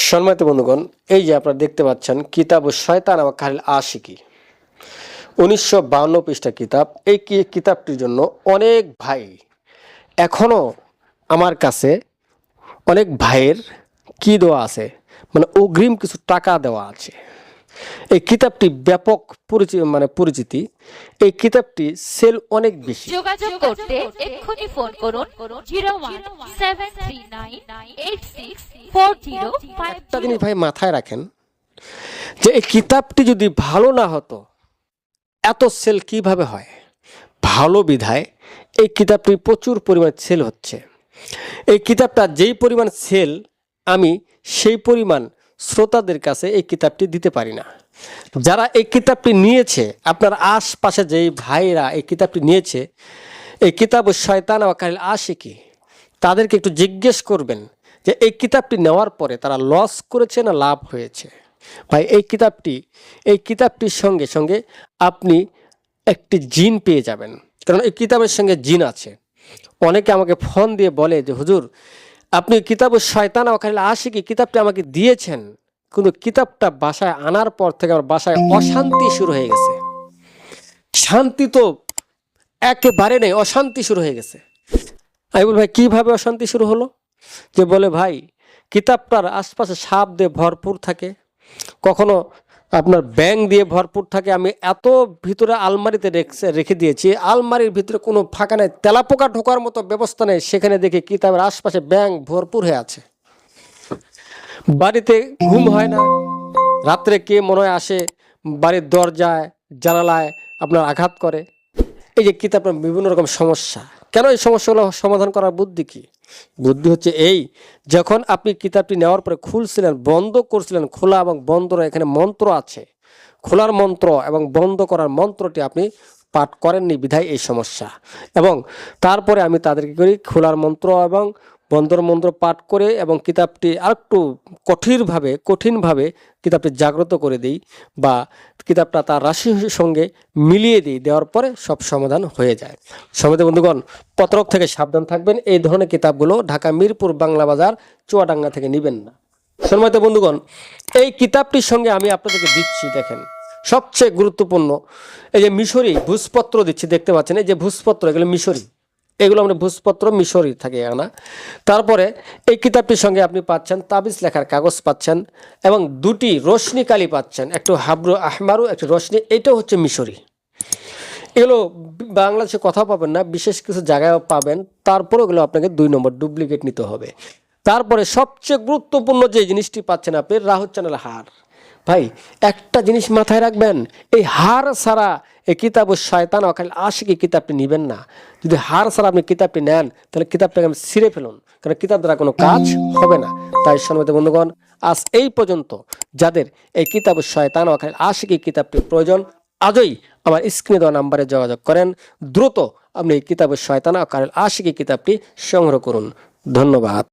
সম্মানিত বন্ধুগণ, এই যে আপনারা দেখতে পাচ্ছেন কিতাব শয়তান ওয়া কাহিল আশিকি 1952 পৃষ্ঠা কিতাব। এই কিতাবটির জন্য অনেক ভাই এখনো আমার কাছে অনেক ভাইয়ের কি দেওয়া আছে, মানে অগ্রিম কিছু টাকা দেওয়া আছে। এই কিতাবটি ব্যাপক পরিচিতি। এই কিতাবটি সেল অনেক বেশি। যোগাযোগ করতে এক্ষুনি ফোন করুন 0173986405। একটা জিনিস ভাই মাথায় রাখেন যে এই কিতাবটি যদি ভালো না হতো এত সেল কিভাবে হয়? ভালো বিধায় এই কিতাবটি প্রচুর পরিমাণ সেল হচ্ছে। এই কিতাবটা যেই পরিমাণ সেল, আমি সেই পরিমাণ শ্রোতাদের কাছে এই কিতাবটি দিতে পারি না। যারা এই কিতাবটি নিয়েছে, আপনার আশপাশে যেই ভাইরা এই কিতাবটি নিয়েছে, এই কিতাব শয়তান ওয়া কাহিল আশিকি, তাদেরকে একটু জিজ্ঞেস করবেন যে এই কিতাবটি নেওয়ার পরে তারা লস করেছে না লাভ হয়েছে। ভাই এই কিতাবটির সঙ্গে সঙ্গে আপনি একটি জিন পেয়ে যাবেন, কারণ এই কিতাবের সঙ্গে জিন আছে। অনেকে আমাকে ফোন দিয়ে বলে যে হুজুর, আপনি কিতাব শয়তান ওয়া কাহিল আশিকি কিতাবটি আমাকে দিয়েছেন, কিন্তু কিতাবটা বাসায় আনার পর থেকে আমার বাসায় অশান্তি শুরু হয়ে গেছে। শান্তি তো একেবারে নেই, অশান্তি শুরু হয়ে গেছে। আমি বলি ভাই কিভাবে অশান্তি শুরু হলো? যে বলে ভাই কিতাবটার আশপাশে সাপ দিয়ে ভরপুর থাকে, কখনো আপনার ব্যাং দিয়ে ভরপুর থাকে। আমি এত ভিতরে আলমারিতে রেখে দিয়েছি, আলমারির ভিতরে কোনো ফাঁকা নেই, তেলাপোকা ঢোকার মতো ব্যবস্থা নেই। সেখানে দেখি কিতাবের আশপাশে ব্যাং ভরপুর হয়ে আছে। বাড়িতে ঘুম হয় না, রাত্রে কে মনে হয় আসে বাড়ির দরজায় জানালায় আপনার আঘাত করে। এই যে কিতাবটা বিভিন্ন রকম সমস্যা। কেন এই সমস্যাগুলো সমাধান করার বুদ্ধি কি? বুদ্ধি হচ্ছে এই, যখন আপনি কিতাবটি নেওয়ার পরে খুলছিলেন, বন্ধ করছিলেন, খোলা এবং বন্ধ এখানে মন্ত্র আছে, খোলার মন্ত্র এবং বন্ধ করার মন্ত্রটি আপনি পাঠ করেননি বিধায় এই সমস্যা। এবং তারপরে আমি তাদেরকে করি খোলার মন্ত্র এবং বন্ধর মন্ত্র পাঠ করে এবং কিতাবটি আরেকটু কঠিনভাবে কিতাবটি জাগ্রত করে দিই, বা কিতাবটা তার রাশির সঙ্গে মিলিয়ে দিই। দেওয়ার পরে সব সমাধান হয়ে যায়। সম্মানিত বন্ধুগণ, প্রতারক থেকে সাবধান থাকবেন। এই ধরনের কিতাবগুলো ঢাকা মিরপুর বাংলা বাজার চুয়াডাঙ্গা থেকে নেবেন না। সম্মানিত বন্ধুগণ, এই কিতাবটির সঙ্গে আমি আপনাদেরকে দিচ্ছি, দেখেন সবচেয়ে গুরুত্বপূর্ণ এই যে মিশরি ভূষপত্র দিচ্ছি, দেখতে পাচ্ছেন এই যে ভূষপত্র, এগুলো মিশরি, এগুলো আমরা ভূষপত্র মিশরি থাকে আনা। তারপরে এই কিতাবটির সঙ্গে আপনি পাচ্ছেন তাবিজ লেখার কাগজ পাচ্ছেন এবং দুটি রোশনি কালি পাচ্ছেন, একটু হাবরু আহমারু, একটু রোশনি। এইটাও হচ্ছে মিশরি। এগুলো বাংলাদেশে কোথাও পাবেন না, বিশেষ কিছু জায়গায়ও পাবেন। তারপরে ওগুলো আপনাকে 2 নম্বর ডুপ্লিকেট নিতে হবে। তারপরে সবচেয়ে গুরুত্বপূর্ণ যে জিনিসটি পাচ্ছেন আপনি, রাহু চ্যানেল হার। ভাই একটা জিনিস মাথায় রাখবেন, এই হার ছাড়া এই কিতাব শয়তান ওয়া কাহিল আশিকি কিতাবটি নেবেন না। যদি হার ছাড়া আপনি কিতাবটি নেন, তাহলে কিতাবটাকে আমি ছিঁড়ে ফেলুন, কারণ কিতাব দ্বারা কোনো কাজ হবে না। তাই সম্মানিত বন্ধুগণ, আজ এই পর্যন্ত যাদের এই কিতাব শয়তান ওয়া কাহিল আশিকি কিতাবটির প্রয়োজন, আজই আমার স্ক্রিনে দেওয়া নাম্বারে যোগাযোগ করেন। দ্রুত আপনি এই কিতাব শয়তান ওয়া কাহিল আশিকি কিতাবটি সংগ্রহ করুন। ধন্যবাদ।